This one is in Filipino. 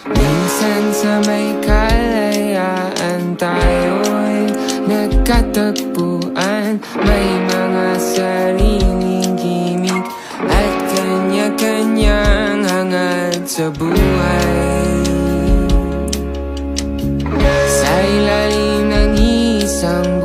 Minsan sa may kalayaan tayo'y nagkatagpuan. May mga sariling gimik at kanya-kanyang hangad sa buhay. Sa ilalim ng isang